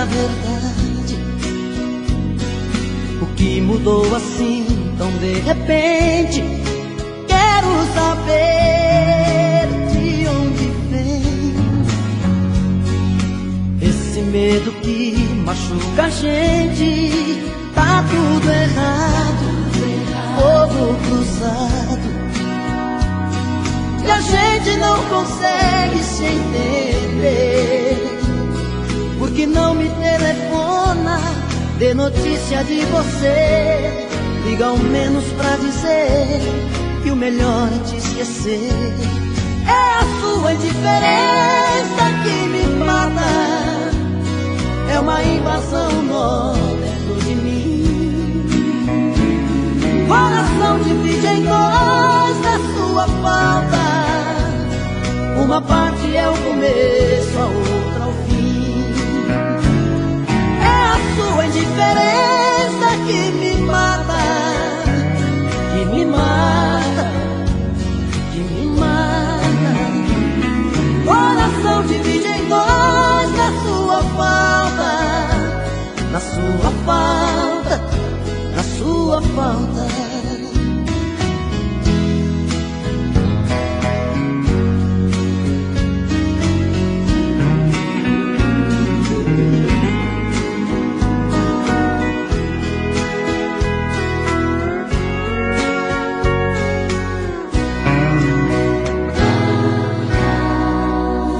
a verdade. O que mudou assim tão de repente? Quero saber de onde vem esse medo que machuca a gente. Tá tudo errado, fogo cruzado, e a gente não consegue se entender. Por que não me telefona, dê notícia de você? Liga ao menos pra dizer que o melhor é te esquecer. É a sua indiferença que me mata, é uma invasão nó dentro de mim. Coração divide em dois na sua falta. Uma parte é o começo, a outra o fim. É a sua indiferença que me mata, que me mata, que me mata. Coração divide em dois na sua falta, na sua falta, na sua falta.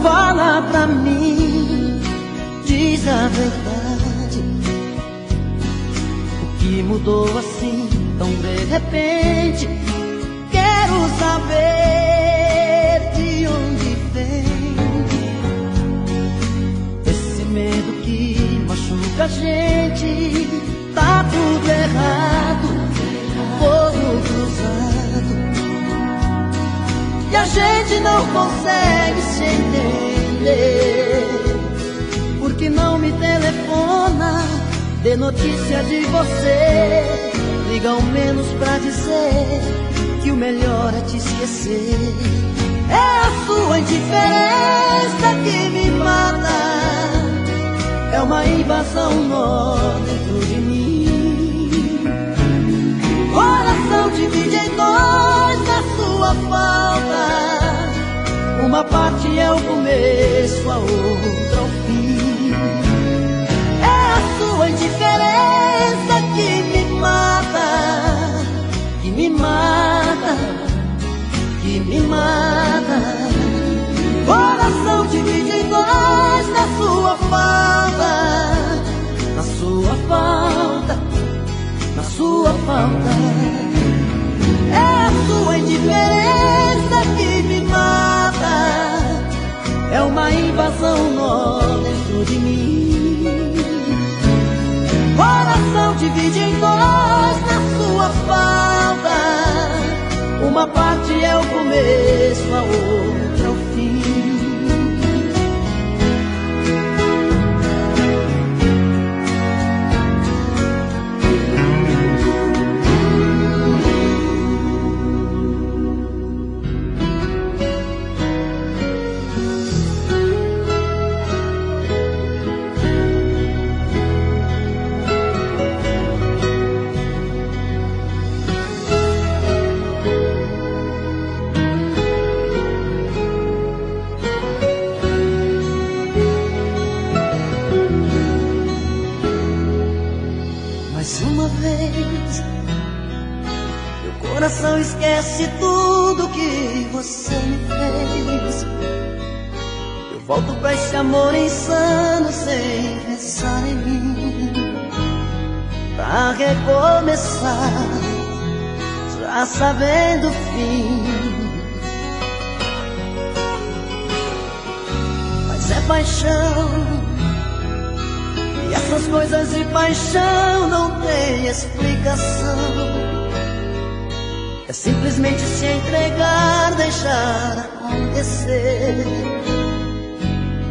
Fala pra mim, diz a verdade. O que mudou assim tão de repente? Quero saber de onde vem esse medo que machuca a gente. Tá tudo errado, fogo cruzado, e a gente não consegue se entender. Por que não me telefona, dê notícia de você? Liga ao menos pra dizer que o melhor é te esquecer. É a sua indiferença que me mata, é uma invasão nó dentro de mim. Coração divide em dois na sua falta. Uma parte é o começo, a outra o fim. É a sua indiferença que me mata, que me mata, que me mata. Coração divide em dois na sua falta, na sua falta, na sua falta. É a sua indiferença que me mata, é uma invasão nó dentro de mim. Coração divide em dois na sua falta. Uma parte é o começo, a outra o fim. Mais uma vez, meu coração esquece tudo que você me fez. Eu volto pra esse amor insano sem pensar em mim, pra recomeçar, já sabendo o fim. Mas é paixão, e essas coisas de paixão não tem explicação. É simplesmente se entregar, deixar acontecer.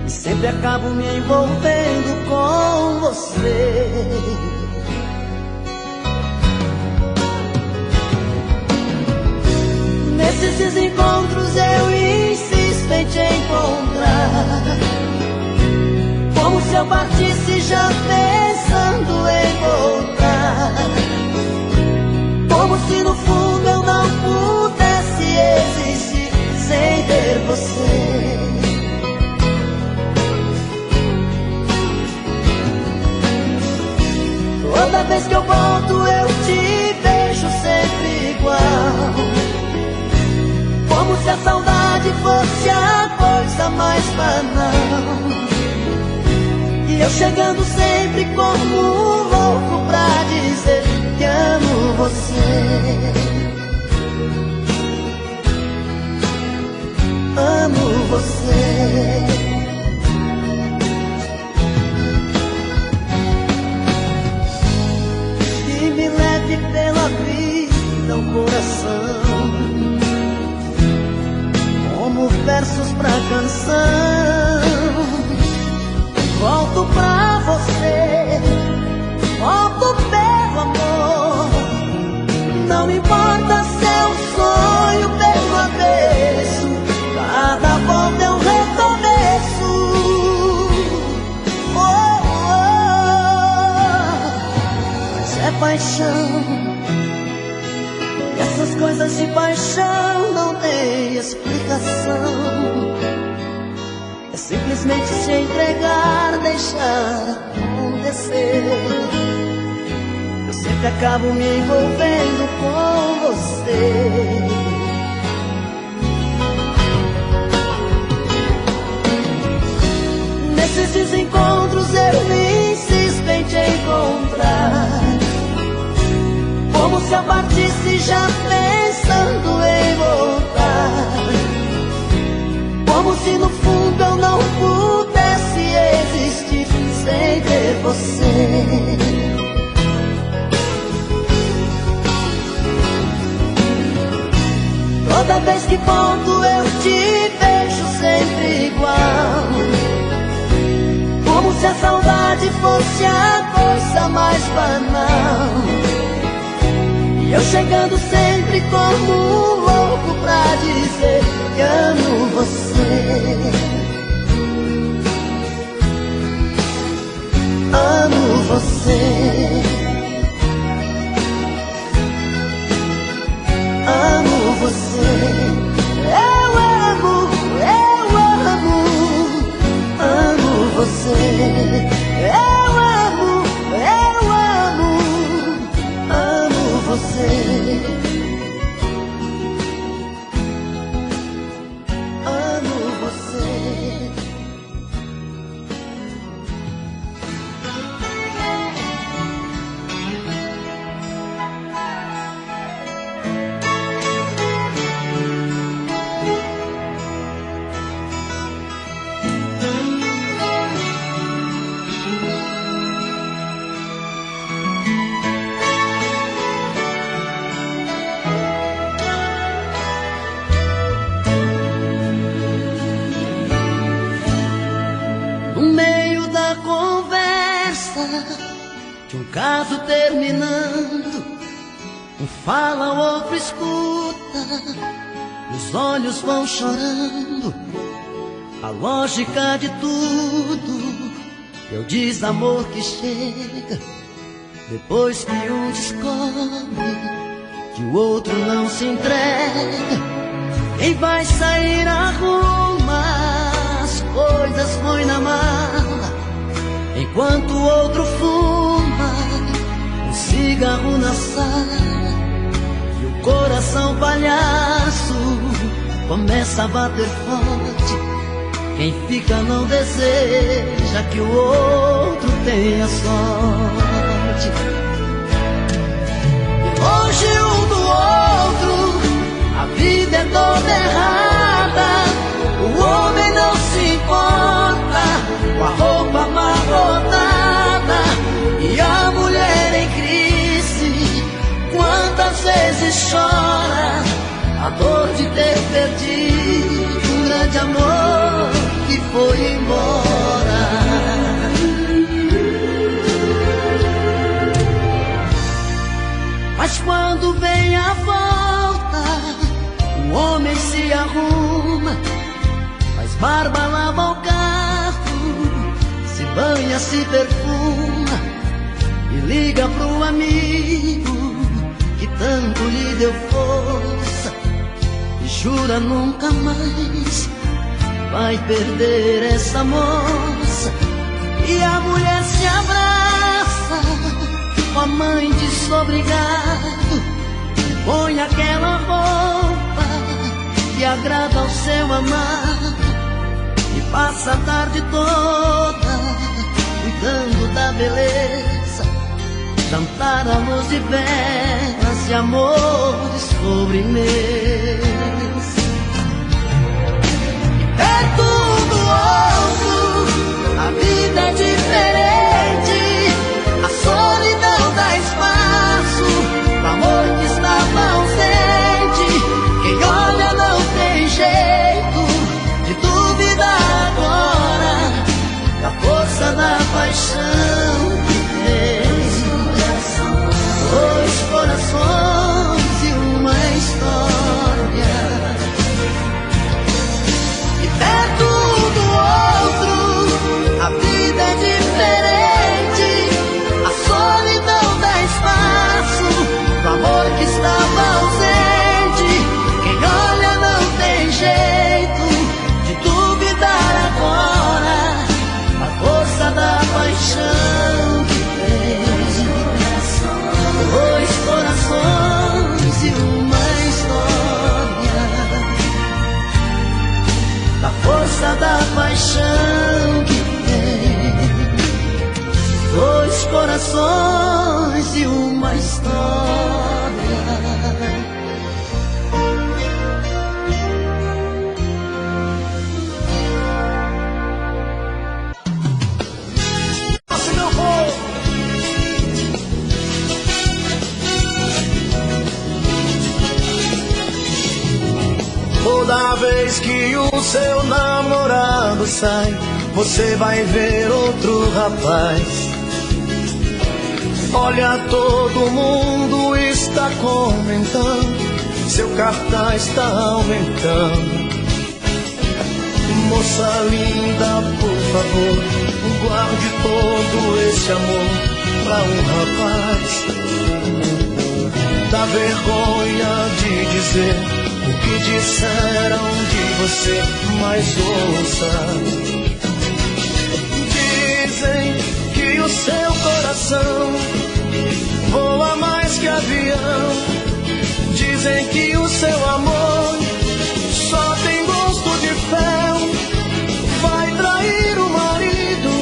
E sempre acabo me envolvendo com você. Nesses desencontros eu insisto em te encontrar, como se eu partisse já pensando em voltar, como se no fundo eu não pudesse existir sem ter você. Toda vez que eu volto eu te vejo sempre igual, como se a saudade fosse a coisa mais banal. E eu chegando sempre como um louco pra dizer que amo você. Amo você. E me leve pela vida o coração, como versos pra canção. Volto pra você, volto pelo amor. Não importa se é um sonho pelo avesso, cada volta é um recomeço. Oh, oh, mas é paixão, e essas coisas de paixão não tem explicação. É simplesmente se entregar, deixar acontecer. Eu sempre acabo me envolvendo com você. Nesses desencontros eu me insisto em te encontrar, como se eu partisse já pensando em voltar, como se no fundo eu não pudesse existir sem ter você. Toda vez que volto eu te vejo sempre igual, como se a saudade fosse a coisa mais banal. E eu chegando sempre como um louco pra dizer que amo você. Amo você. Amo você. Eu amo, amo você. Eu amo, amo você. Amo você. De um caso terminando, um fala, o outro escuta, e os olhos vão chorando. A lógica de tudo é o desamor que chega depois que um descobre que o outro não se entrega. Quem vai sair arruma as coisas, põe na mala, enquanto o outro fuma um cigarro na sala. E o coração palhaço começa a bater forte. Quem fica não deseja que o outro tenha sorte. E longe um do outro, a vida é toda errada. O homem não se importa com a roupa amarrotada, e a mulher em crise quantas vezes chora a dor de ter perdido um grande amor que foi embora. Mas quando vem a volta, o homem se arruma, faz barba, lava o carro, se banha, se perfuma e liga pro amigo que tanto lhe deu força e jura nunca mais vai perder essa moça. E a mulher se abraça com a mãe desobrigado, põe aquela roupa que agrada ao seu amado e passa a tarde toda cuidando da beleza, jantar à luz de velas e amores sobremesa. É tudo outro, a vida é diferente, a solidão dá espaço pro amor que estava ausente. Quem olha não tem jeito de duvidar agora da força da paixão que tem. Dois corações e uma história, e é tudo outro, a vida é diferente, a solidão dá espaço pro amor que estava ausente. Quem olha não tem jeito de duvidar agora a força da paixão que tem. Dois corações e uma história, da força da paixão que tem. Dois corações e uma história. Toda vez que o seu namorado sai, você vai ver outro rapaz. Olha, todo mundo está comentando, seu cartaz está aumentando. Moça linda, por favor, guarde todo esse amor pra um rapaz. Dá vergonha de dizer o que disseram de você, mas ouça. Dizem que o seu coração voa mais que avião. Dizem que o seu amor só tem gosto de fel. Vai trair o marido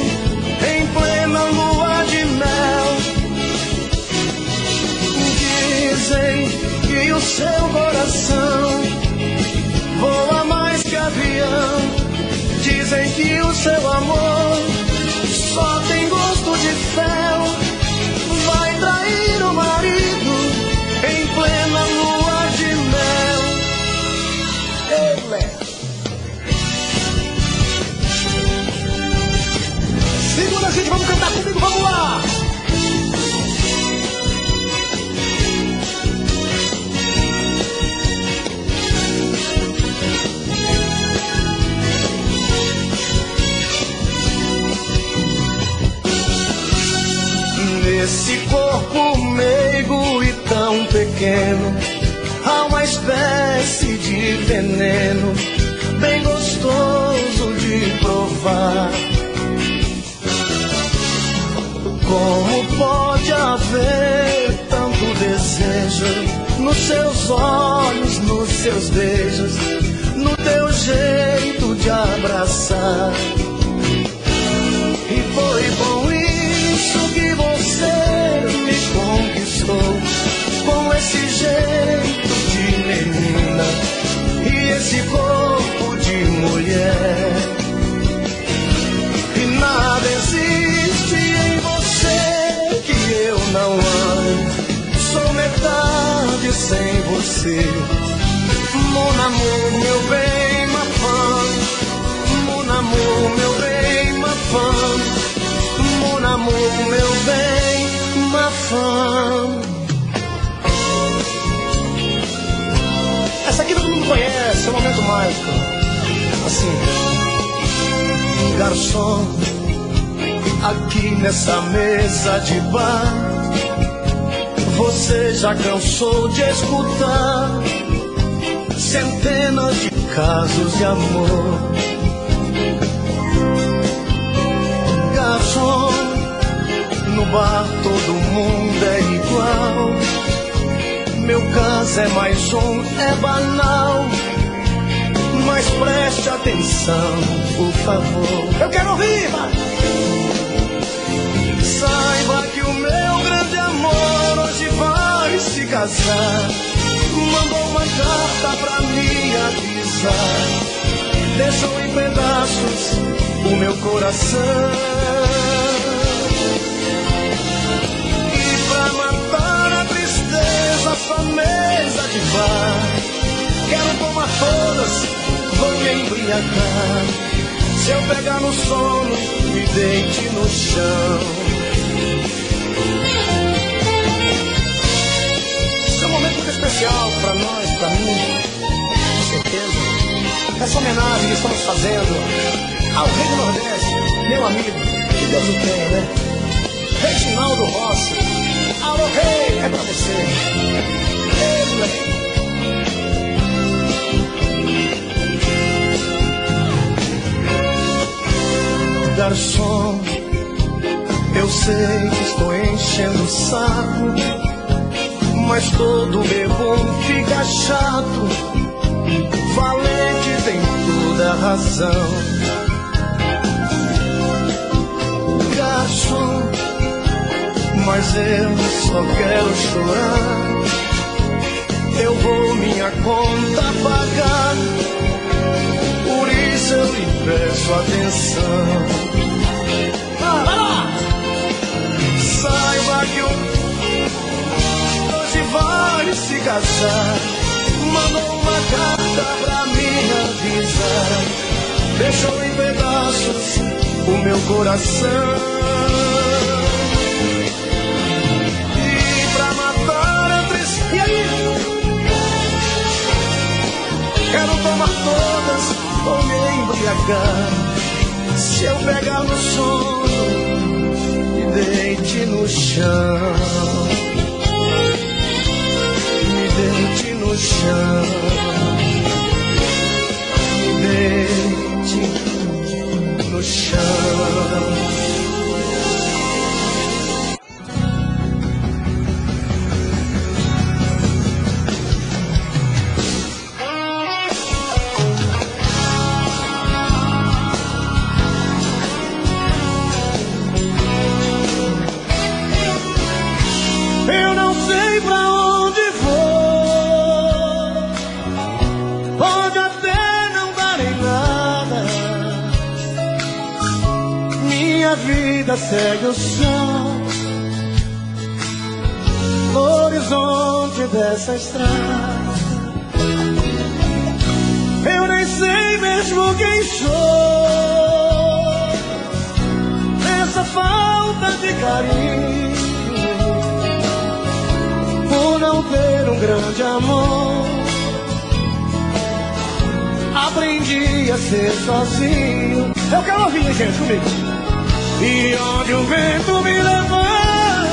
em plena lua de mel. Dizem que o seu coração voa mais que avião. Dizem que o seu amor só tem gosto de fel. Vai trair o marido em plena lua de mel. Segura, gente, vamos cantar comigo, vamos lá! Nesse corpo meigo e tão pequeno, há uma espécie de veneno bem gostoso de provar. Como pode haver tanto desejo nos seus olhos, nos seus beijos, no teu jeito de abraçar? E foi bom isso que você me conquistou, com esse jeito de menina e esse corpo de mulher. E nada existe em você que eu não ame, sou metade sem você. Mon amour, meu bem, ma femme. Mon amour, meu bem, ma femme. Mon amour, meu bem, ma femme. Essa aqui todo mundo conhece, é um momento mágico. Assim, garçom, aqui nessa mesa de bar. Você já cansou de escutar centenas de casos de amor. Garçom, no bar todo mundo é igual. Meu caso é mais um, é banal. Mas preste atenção, por favor. Eu quero ouvir, mas... Saiba que o meu grande amor hoje vai se casar. Mandou uma carta pra me avisar. Deixou em pedaços o meu coração. E pra matar a tristeza, só mesa de bar. Quero tomar todas, vou me embriagar. Se eu pegar no sono, me deite no chão. Esse é um momento muito especial pra nós, pra mim, com certeza. Essa homenagem que estamos fazendo ao Rei do Nordeste, meu amigo, que Deus o tenha, né? Reginaldo Rossi. Alô, Rei, é pra você. Ei, moleque. Garçom, eu sei que estou enchendo o saco, mas todo bebum fica chato. Valente tem toda a razão. Garçom, mas eu só quero chorar. Eu vou minha conta pagar. Por isso eu lhe peço atenção. Saiba que hoje vai se casar. Mandou uma carta pra me avisar. Deixou em pedaços o meu coração. E pra matar a tristeza, e aí? Quero tomar todas, vou me embriagar. Se eu pegar no sono, me deite no chão. Me deite no chão. Me deite no chão. Segue o som no horizonte dessa estrada. Eu nem sei mesmo quem sou, nessa falta de carinho, por não ter um grande amor. Aprendi a ser sozinho. Eu quero ouvir, gente, comigo. E onde o vento me levar,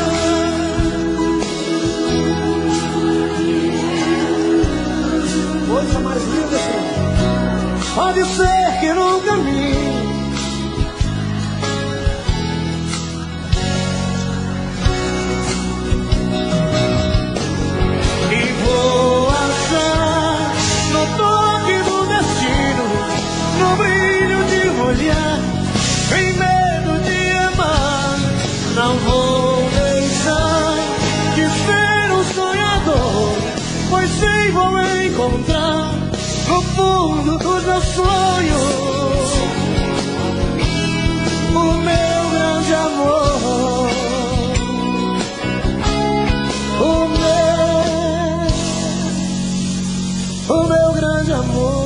coisa mais linda, senhor. Pode ser que no caminho e vou achar no toque do destino, no brilho de um olhar, em medo de amar. Não vou deixar de ser um sonhador, pois sei vou encontrar no fundo dos meus sonhos o meu grande amor, o meu grande amor.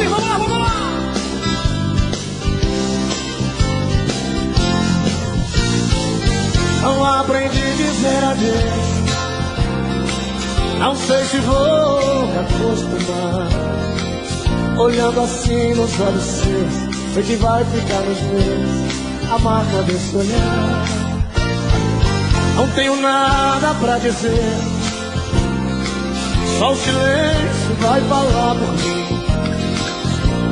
Vamos lá, vamos lá! Não aprendi a dizer adeus, Não sei se vou me acostumar. Olhando assim nos olhos seus, sei que vai ficar nos meus a marca desse olhar. Não tenho nada pra dizer, só o silêncio vai falar por mim.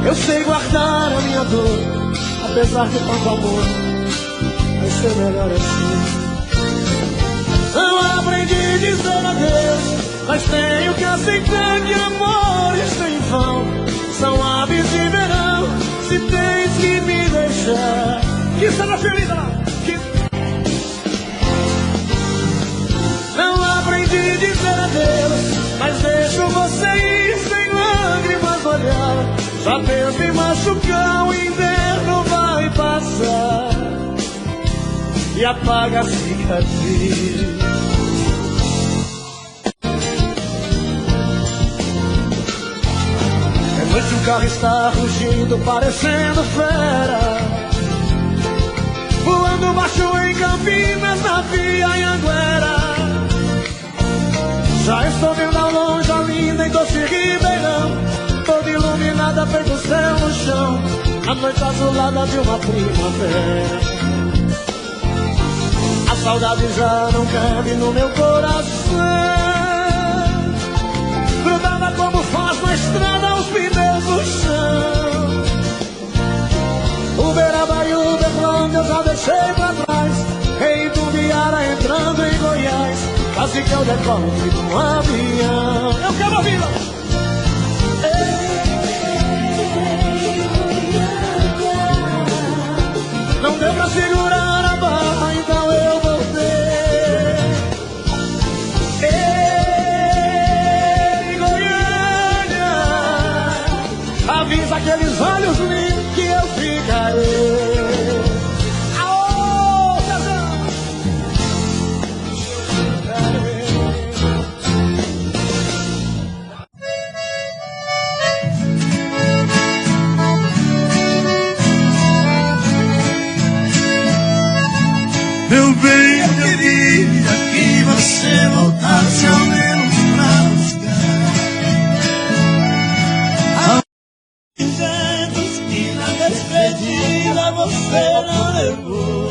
Eu sei guardar a minha dor, apesar de tanto amor, vai ser melhor assim. Não aprendi a dizer adeus, mas tenho que aceitar que amores sem vão são aves de verão. Se tens que me deixar, que será feliz lá. Não aprendi a dizer adeus, mas deixo você ir sem lágrimas olhar. Já teve me machucar, o inverno vai passar e apaga a cicatriz. É noite, o carro está rugindo, parecendo fera, voando baixo em Campinas, na Via Anhanguera. Já estou vendo ao longe a linda e doce Ribeirão, toda iluminada, feito céu no chão, a noite azulada de uma primavera. A saudade já não cabe no meu coração, grudada como faz na estrada aos pneus do chão. Uberaba e Uberlândia eu já deixei pra trás, em Itumbiara entrando em Goiás, quase que eu decolo um avião. Eu quero ouvi-la. Não deu pra segurar a barra, então eu voltei. Ei, Goiânia, avisa aqueles olhos lindos que eu ficarei. Aô, Cezão! Meu bem, eu queria que você voltasse ao menos pra buscar objetos que na despedida você não levou.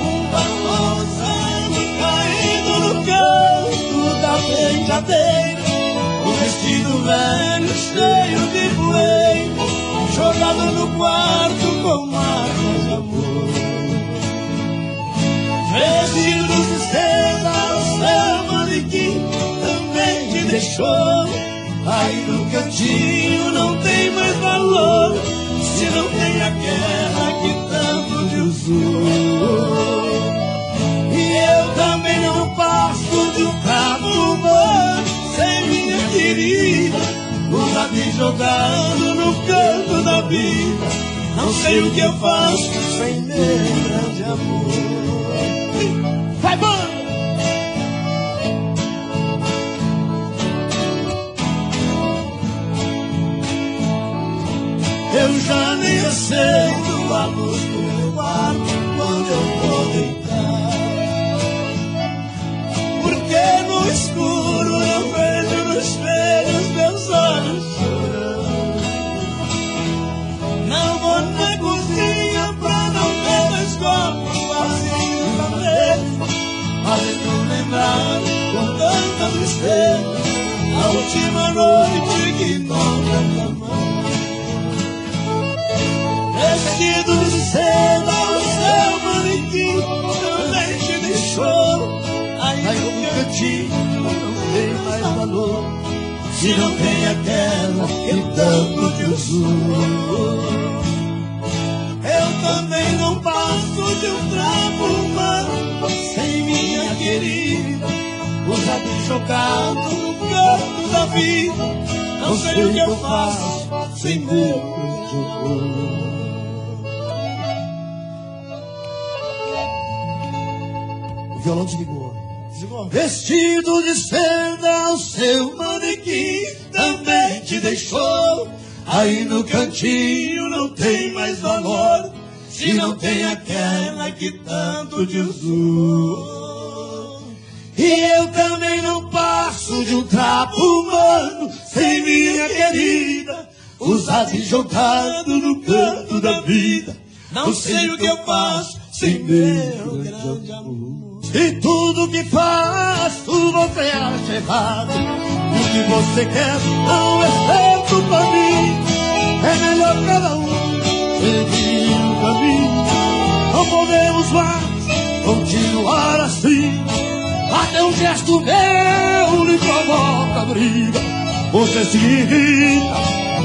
Um balançado caído no canto da penteadeira, um vestido velho cheio de poeira, jogado no quarto com marcas de amor. Vestidos de seda, o seu manequim também te deixou. Aí no cantinho não tem mais valor, se não tem aquela que tanto te usou. E eu também não passo de um cabo humano sem minha querida, usado e jogado no canto da vida. Não sei o que eu faço sem meu grande amor. Vai, banda! Eu já nem aceito a luz do meu quarto quando eu vou deitar, porque no escuro eu vejo no espelho os meus olhos chorando. Não vou na cozinha pra não ver dois copos vazios na mesa, fazendo lembrar com tanta tristeza a última noite que nós amamos. Vestido de seda, o seu manequim também te deixou. Aí no cantinho não tem mais valor, se não tem aquela que tanto te usou. Eu também não passo de um trapo humano sem minha querida, usado e jogado no canto da vida. Não sei o que eu faço sem meu grande amor. O violão desligou. Vestido de seda, o seu manequim também te deixou. Aí no cantinho não tem mais valor, se não tem aquela que tanto te usou. E eu também não passo de um trapo humano sem minha querida, usado e jogado no canto da vida. Não sei o que eu faço sem meu grande amor. E tudo que faço você acha errado, e o que você quer não é certo pra mim. É melhor cada um seguir o caminho. Não podemos mais continuar assim. Até um gesto meu lhe provoca briga. Você se irrita,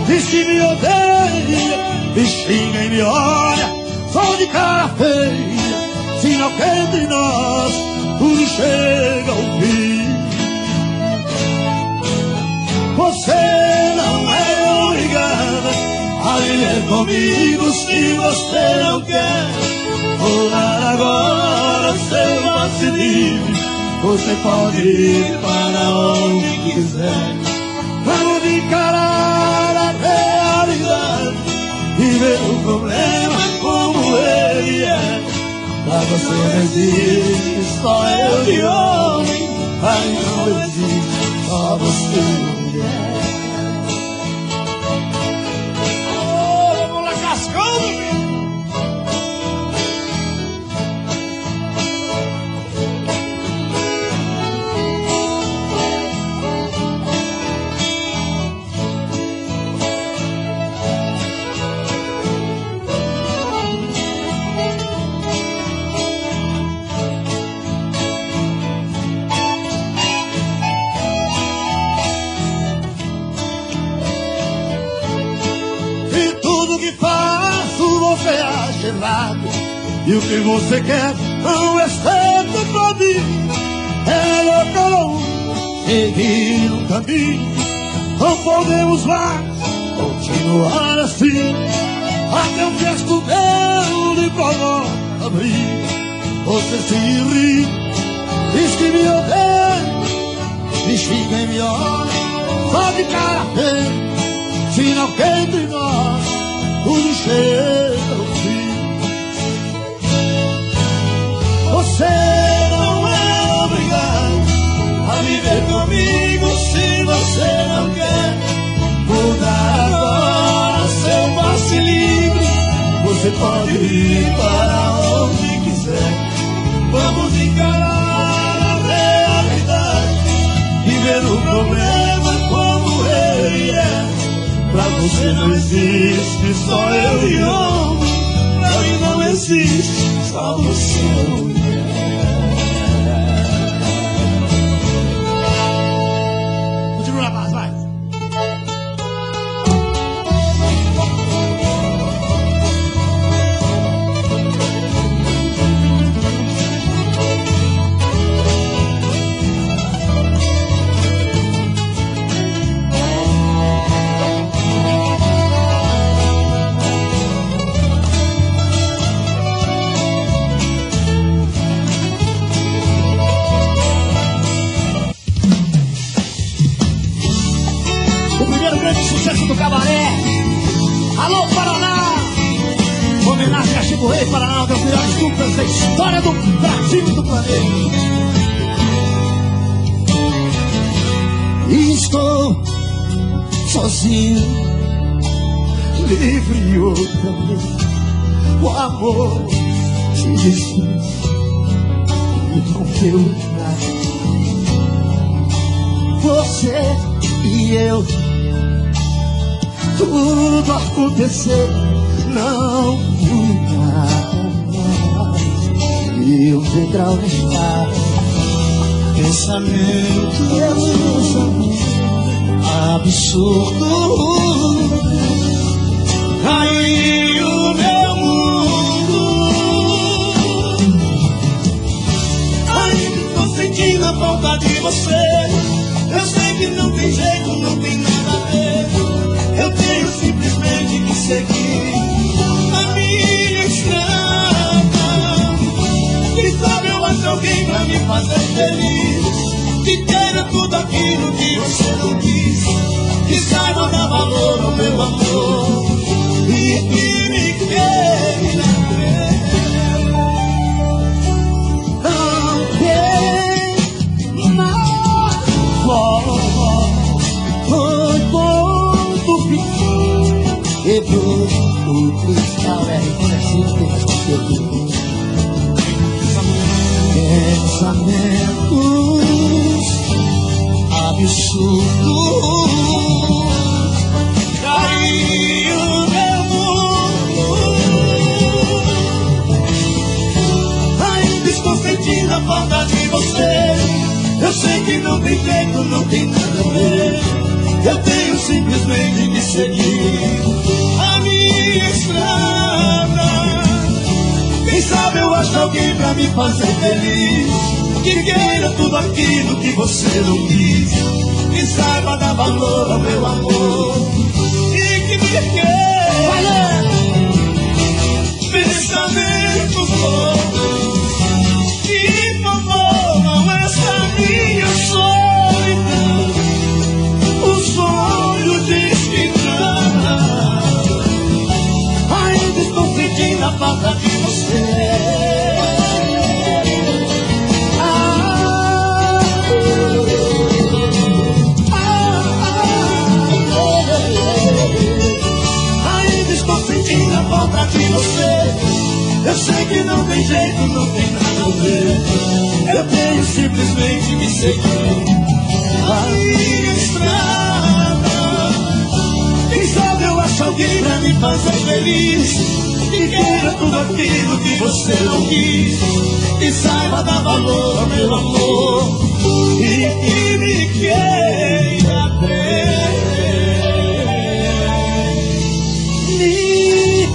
diz que me odeia, me xinga e me olha só de cara feia. Sinal que entre nós tudo chega ao fim. Você não é obrigada a viver comigo se você não quer. Vou dar agora seu passe livre. Você pode ir para onde quiser. Vamos encarar a realidade e ver o problema como ele é. Pra você não existe só eu de homem, aí não existe só você mulher. Oh, vamos lá cascando, meu. E o que você quer não é certo pra mim. É melhor cada um seguir um caminho. Não podemos mais continuar assim. Até um gesto meu lhe provoca briga. Você se irrita, diz que me odeia, me xinga e me olha só de cara feia. Sinal que entre nós tudo chega ao fim. Você não é obrigado a viver comigo se você não quer. Vou dar agora seu passe livre. Você pode ir para onde quiser. Vamos encarar a realidade e ver o problema como ele é. Pra você não existe só eu e homem. Pra mim não existe só você mulher. Continua na paz, vai. Sucesso do cabaré. Alô, Paraná! Homenagem a Chico Rei, Paraná, um dos melhores duplas da história do Brasil e do planeta. E estou sozinho, livre outra vez. O amor se desfez e não deu nada. Você e eu, tudo aconteceu, não fui nada. E o degrau na estrada, pensamento absurdo, caiu o meu mundo. Ainda tô sentindo a falta de você. Eu sei que não tem jeito, não tem nada a ver. Eu tenho simplesmente que seguir a minha estrada. Quem sabe eu acho alguém pra me fazer feliz, que queira tudo aquilo que você não quis, que saiba dar valor ao meu amor e que me queira ver. Alguém quebrou o cristal. Quando assim tem mais conteúdo. Pensamentos absurdos caiu meu mundo. Ainda estou sentindo a falta de você. Eu sei que não tem jeito, não tem nada a ver. Eu tenho simplesmente que seguir a minha estrada. Quem sabe eu acho alguém pra me fazer feliz, que queira tudo aquilo que você não quis, que saiba dar valor ao meu amor e que me queira. Pensamentos loucos que favoram essa minha solidão. O sonho diz que não. Ainda estou sentindo a falta de você. Ainda estou sentindo a falta de você. Eu sei que não tem jeito, não tem nada a ver. Eu tenho simplesmente que seguir a minha estrada. Quem sabe eu acho alguém pra me fazer feliz, que queira tudo aquilo que você não quis, que saiba dar valor ao meu amor e que me queira bem. Me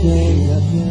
queira bem.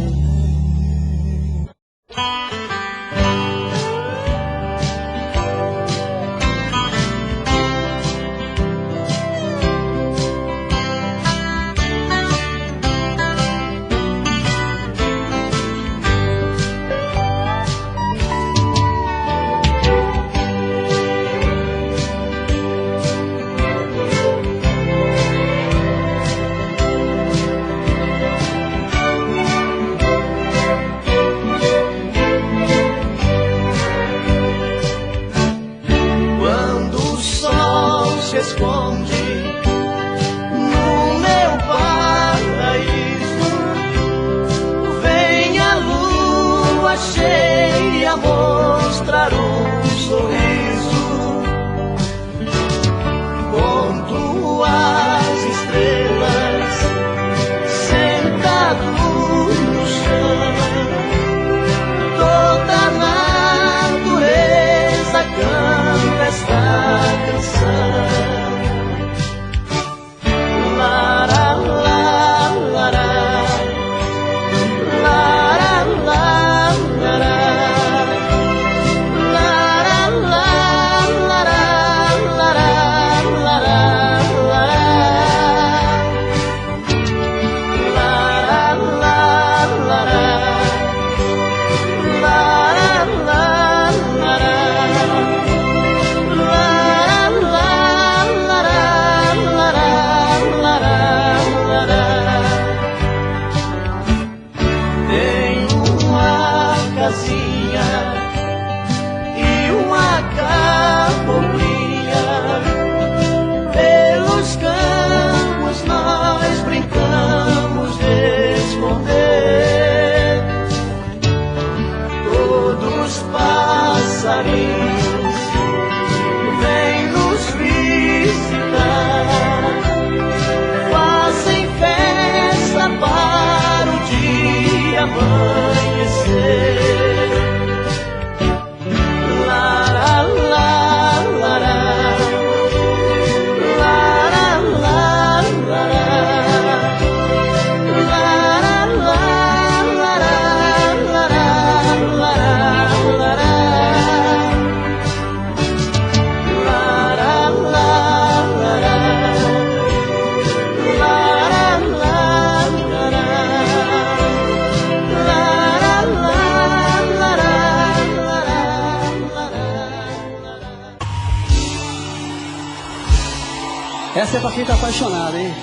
Essa é pra quem tá apaixonado, hein?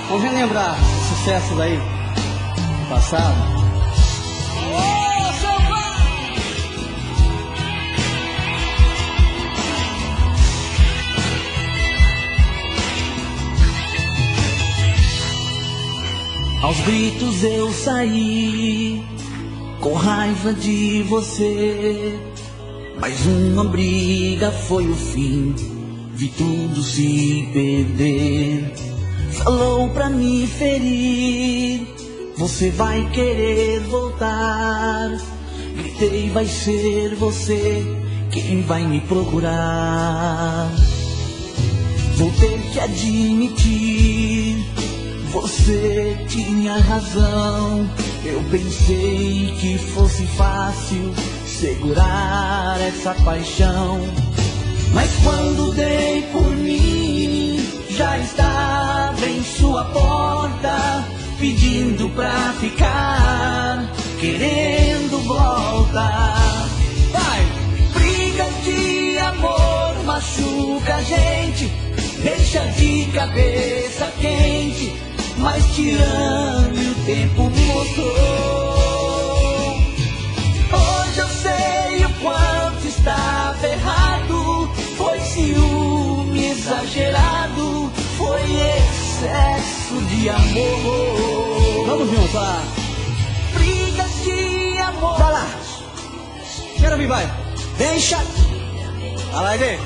Vamos relembrar os sucessos aí do passado. Aos gritos eu saí, com raiva de você. Mais uma briga foi o fim, vi tudo se perder. Falou pra me ferir, você vai querer voltar. Gritei, vai ser você quem vai me procurar. Vou ter que admitir, você tinha razão. Eu pensei que fosse fácil segurar essa paixão, mas quando dei por mim, já estava em sua porta, pedindo pra ficar, querendo voltar. Vai! Briga de amor machuca a gente, deixa de cabeça quente, mas te amo e o tempo mostrou. Hoje eu sei o quanto estava errado, foi ciúme exagerado, foi excesso de amor. Vamos juntos lá. Brigas de amor. Vai lá. Quero vir, vai. Deixa. Vai lá, vem.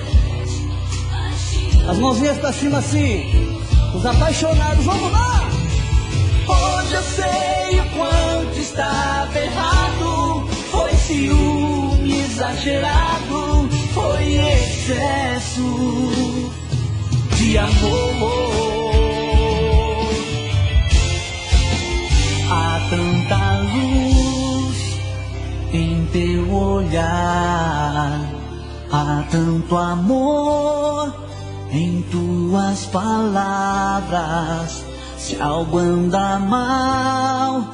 As mãozinhas pra cima assim. Os apaixonados, vamos lá. Hoje eu sei o quanto estava errado, foi ciúme exagerado, foi excesso de amor. Há tanta luz em teu olhar, há tanto amor em tuas palavras. Se algo anda mal,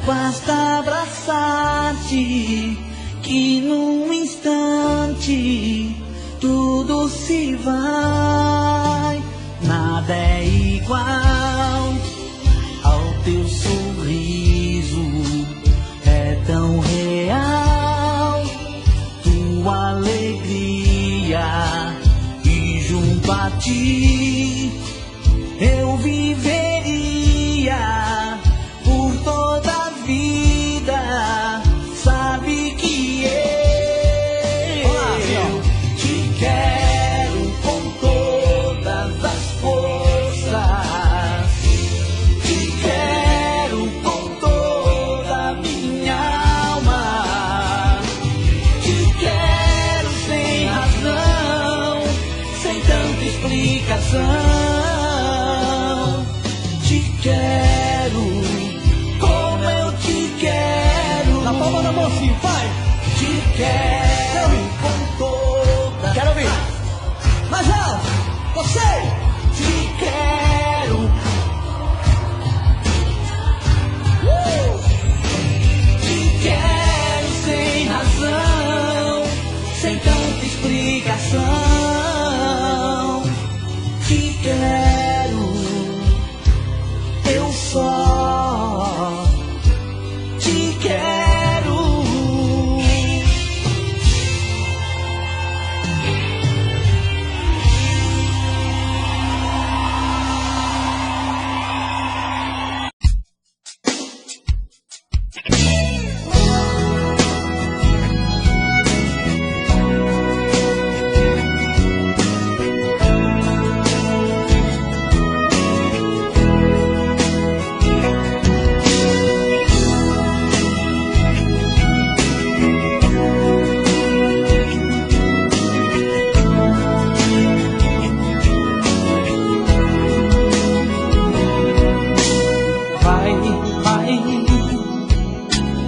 basta abraçar-te, que num instante tudo se vai. Nada é igual ao teu sorriso, é tão real tua alegria, e junto a ti eu viveria por toda a vida. Sabe que eu te quero com todas as forças, te quero com toda a minha alma, te quero sem razão, sem tanta explicação. Quero, como eu te quero. Na palma da mão assim, vai. Te quero com toda. Quero ouvir. Mais alto. Você. Te quero. Te quero sem razão, sem tanta explicação. Te quero. Eu só te quero.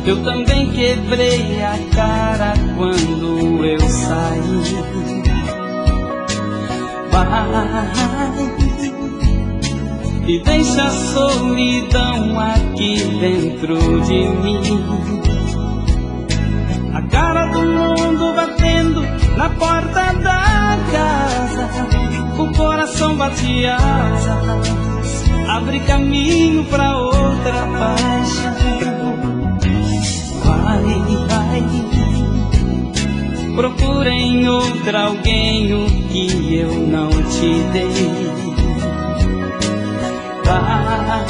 Eu também quebrei a cara quando eu saí. Vai e deixa a solidão aqui dentro de mim. A cara do mundo batendo na porta da casa, o coração bate asas, abre caminho pra outra paixão. Vai, procura em outra alguém o que eu não te dei. Vai,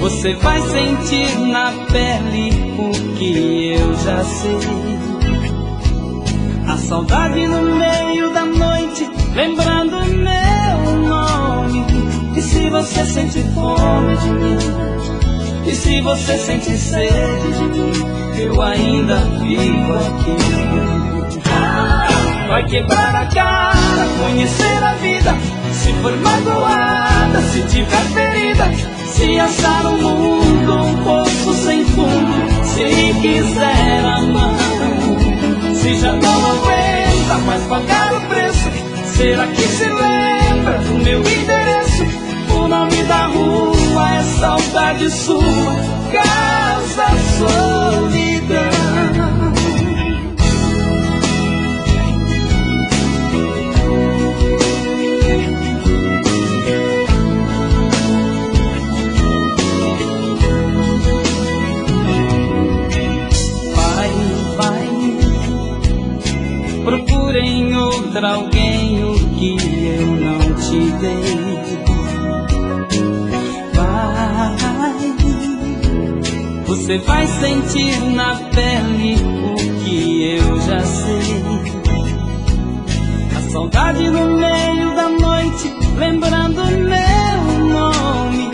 Você vai sentir na pele o que eu já sei. A saudade no meio da noite, lembrando meu nome. E se você sentir fome de mim, e se você sentir sede de mim, eu ainda vivo aqui. Vai quebrar a cara, conhecer a vida. Se for magoada, se tiver ferida, se achar o mundo um poço sem fundo, se quiser amar, se já não aguenta mais pagar o preço, será que se lembra do meu endereço? O nome da rua é saudade sua, Casa Solidão. Procure em outra alguém o que eu não te dei. Vai, você vai sentir na pele o que eu já sei. A saudade no meio da noite, lembrando meu nome.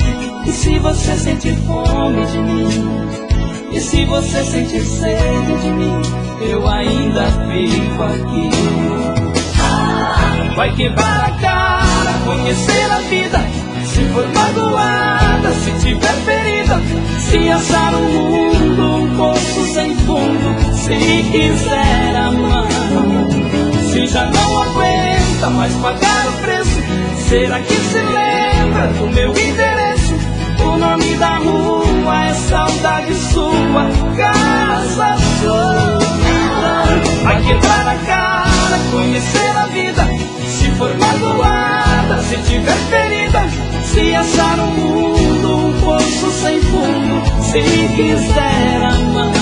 E se você sentir fome de mim, e se você sentir sede de mim, eu ainda vivo aqui. Vai quebrar a cara, conhecer a vida. Se for magoada, se tiver ferida, se achar o mundo um poço sem fundo, se quiser amar, se já não aguenta mais pagar o preço, será que se lembra do meu endereço? O nome da rua é saudade sua, Casa Solidão. Vai quebrar a cara, conhecer a vida. Se for magoada, se tiver ferida, se achar o mundo um poço sem fundo, se quiser amar,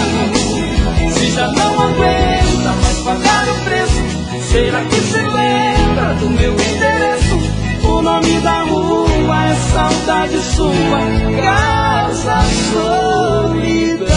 se já não aguenta mais pagar o preço, será que se lembra do meu endereço? O nome da rua é saudade sua, Casa Solidão.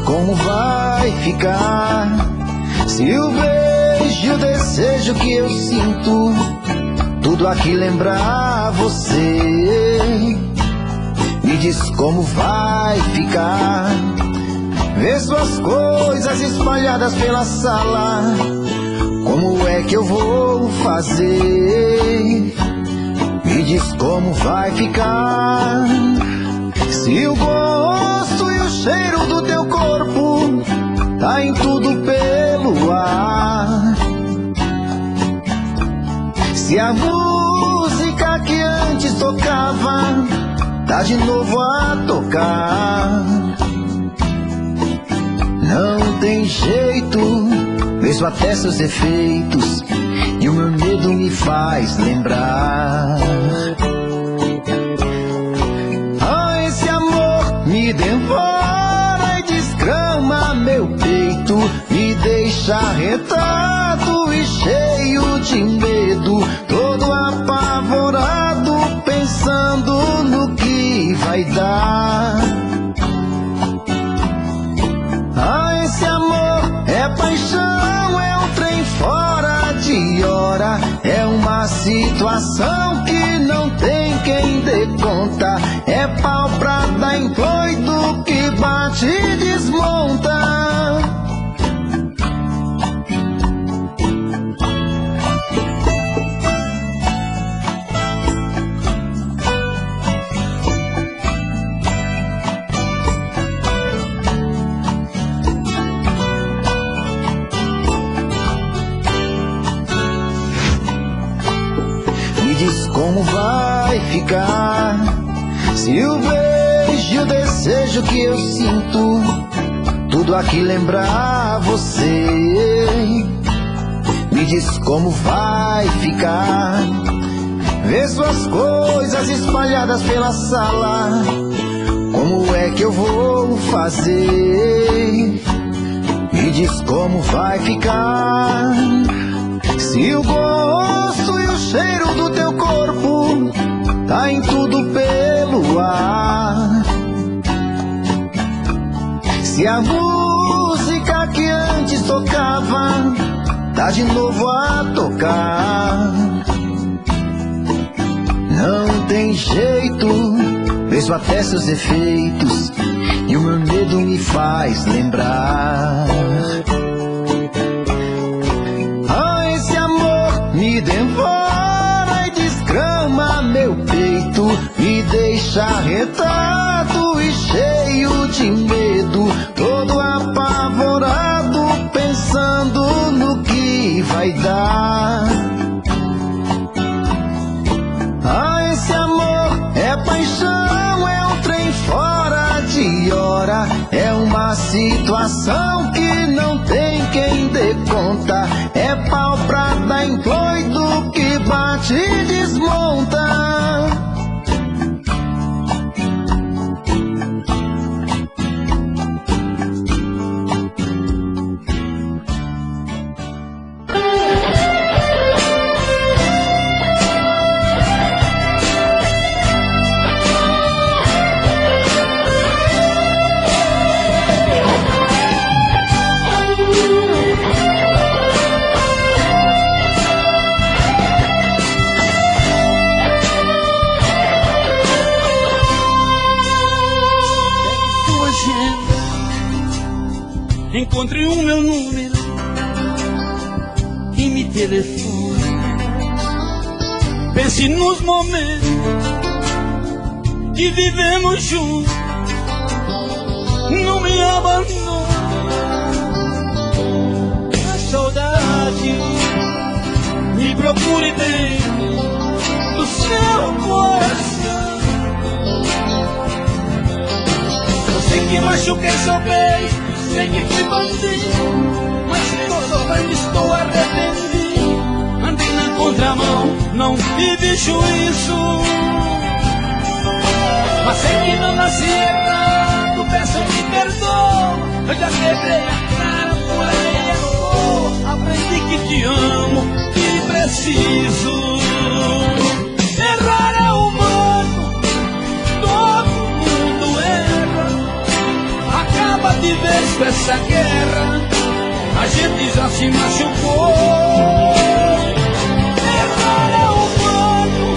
Como vai ficar se o beijo, o desejo que eu sinto, tudo aqui lembrar você? Me diz como vai ficar ver suas coisas espalhadas pela sala. Como é que eu vou fazer? Me diz como vai ficar se o gosto e o cheiro do teu corpo tá em tudo pelo ar. Se a música que antes tocava tá de novo a tocar. Não tem jeito, vejo até seus efeitos e o meu medo me faz lembrar. Me devora e desgrama meu peito, me deixa arretado e cheio de medo, todo apavorado, pensando no que vai dar. Ah, esse amor é paixão, é um trem fora de hora, é uma situação que não tem quem dê conta, é pau pra dar em doido que bate e desmonta. Me diz como vai ficar se o beijo, o desejo que eu sinto, tudo aqui lembrar você. Me diz como vai ficar. Vê suas coisas espalhadas pela sala. Como é que eu vou fazer? Me diz como vai ficar. Se o gosto e o cheiro do teu corpo tá em tudo pelo ar. Se a música que antes tocava tá de novo a tocar. Não tem jeito, vejo até seus efeitos, e o meu medo me faz lembrar. Ah, esse amor me devora e desgrama meu peito, me deixa arretado e cheio de medo, todo apavorado, pensando no que vai dar. Ah, esse amor é paixão, é um trem fora de hora, é uma situação que não tem quem dê conta, é pau pra dar em doido que bate e desmonta. Encontre o meu número e me telefone. Pense nos momentos que vivemos juntos. Não me abandone. A saudade me procure dentro do seu coração. Eu sei que machuquei seu peito, sei que fui bandido, mas estou sofrendo, estou arrependido. Andei na contramão, não tive juízo. Mas sei que não nasci errado, peço me perdoa. Eu já quebrei a cara por aí, eu aprendi que te amo e preciso. Errar é humano, todo mundo erra. Acaba de vez com essa guerra, a gente já se machucou. Errar é humano,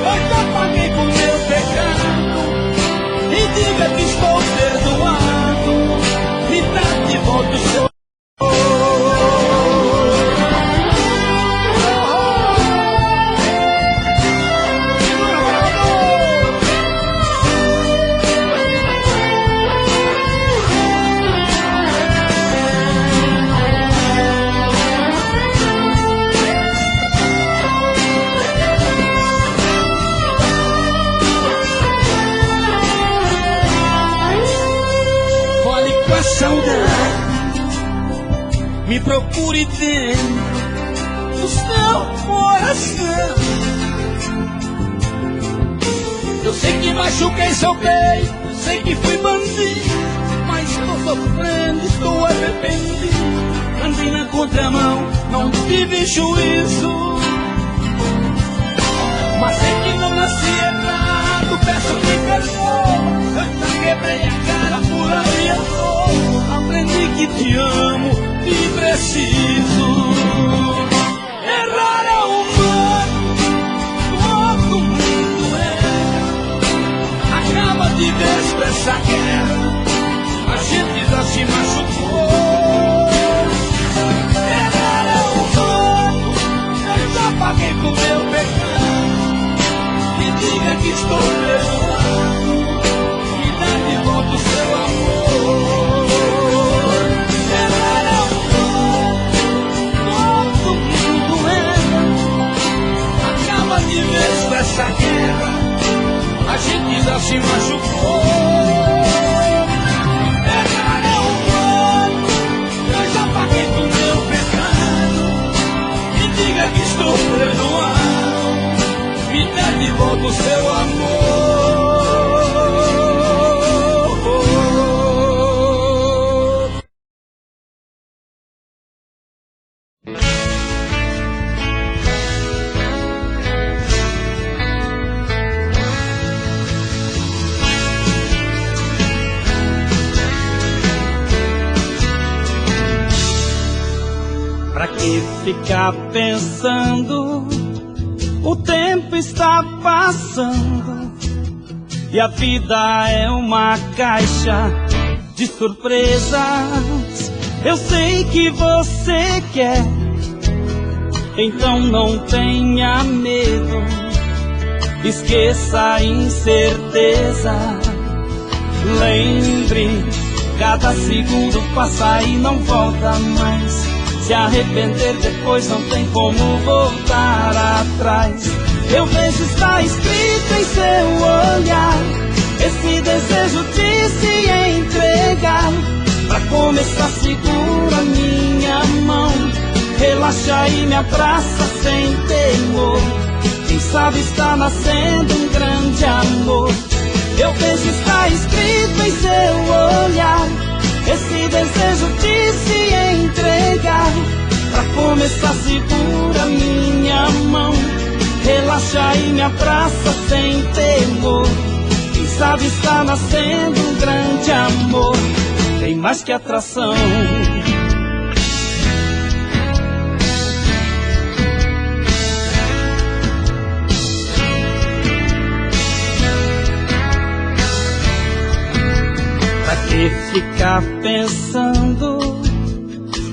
eu já paguei com meu pecado. E diga que estou perdoado, me dá de volta o seu. Saudade, me procure dentro do seu coração. Eu sei que machuquei seu peito, sei que fui bandido, mas estou sofrendo, estou arrependido. Andei na contramão, não tive juízo. Mas sei que não nasci errado, peço que perdoa. Eu já quebrei a cara por aí, eu tô. Aprendi que te amo e preciso. Errar é humano, todo mundo erra. Acaba de vez com essa guerra, a gente já se machucou. Errar é humano, eu já paguei com meu pecado. Me diga que estou perdoado, me dá de volta o que ficar pensando? O tempo está passando e a vida é uma caixa de surpresas. Eu sei que você quer, então não tenha medo. Esqueça a incerteza. Lembre, cada segundo passa e não volta mais. Se arrepender depois não tem como voltar atrás. Eu vejo, está escrito em seu olhar, esse desejo de se entregar. Pra começar, segura minha mão, relaxa e me abraça sem temor. Quem sabe está nascendo um grande amor. Eu vejo, está escrito em seu olhar, esse desejo de se entregar. Pra começar, segura minha mão, relaxa e me abraça sem temor. Quem sabe está nascendo um grande amor. Tem mais que atração. Pra que ficar pensando?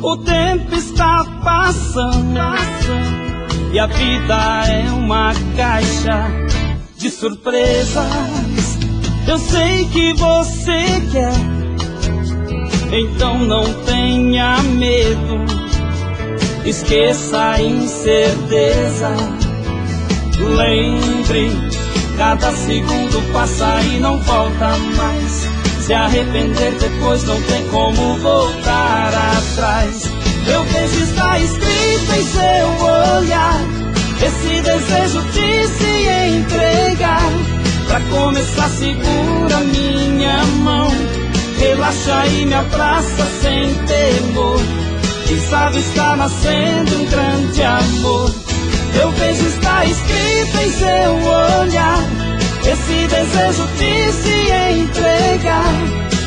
O tempo está passando e a vida é uma caixa de surpresas. Eu sei que você quer, então não tenha medo. Esqueça a incerteza. Lembre, cada segundo passa e não volta mais. Se arrepender depois não tem como voltar atrás. Eu vejo, está escrito em seu olhar, esse desejo de se entregar. Pra começar, segura minha mão, relaxa e me abraça sem temor. Quem sabe está nascendo um grande amor. Eu vejo, está escrito em seu olhar, esse desejo de se entregar.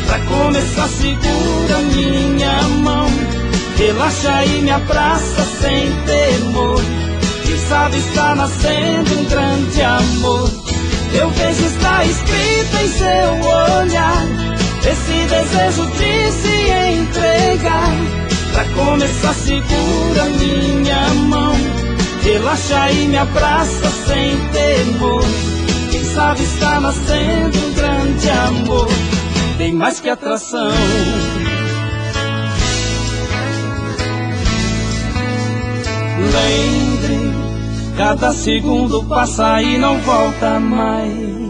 Pra começar, segura minha mão, relaxa e me abraça sem temor. Quem sabe está nascendo um grande amor. Eu vejo, está escrito em seu olhar, esse desejo de se entregar. Pra começar, segura minha mão, relaxa e me abraça sem temor. Quem sabe está nascendo um grande amor. Tem mais que atração. Lembre, cada segundo passa e não volta mais.